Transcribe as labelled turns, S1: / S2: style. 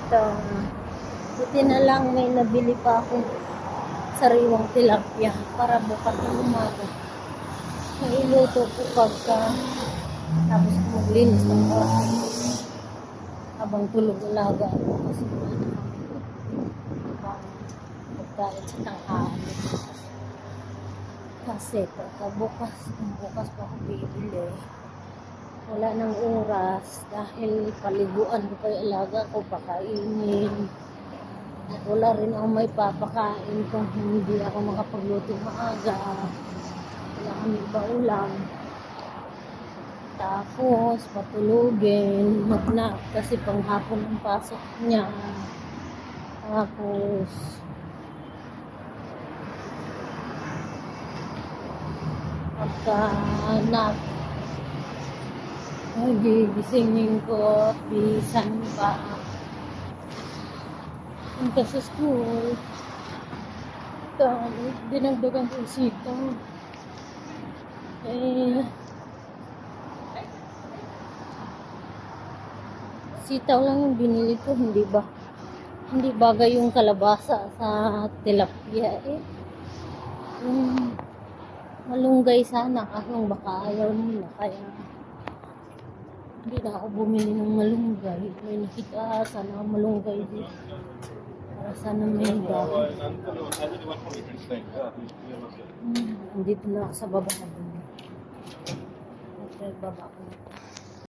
S1: Ito. Buti na lang may nabili pa ako sariwang tilapia para bukas ng umaga. Nailuto ko pagka tapos ko maglinis ng bahay. Habang tulog alaga ako kasi pagkain sa tanghali. Kasi bukas pa ako bibili. Wala nang oras dahil paliguan ko kay alaga ko, pakainin. At wala rin ako may papakain kung hindi ako makapagluto maaga. Wala kami ba ulam. Tapos patulugin, mag-nap kasi panghapon ang pasok niya. Tapos pagka-nap gigisingin ko, bisan pa punta sa school. Tapos dinagdagan ko sitaw. Sitaw lang yung binili ko, hindi bagay yung kalabasa sa tilapia malunggay sana kasi baka ayaw nila, kaya hindi na ako bumili ng malunggay. May nakita sana malunggay dito para sana may dahon. Andito na ako sa baba na dun. Okay, baba ko na.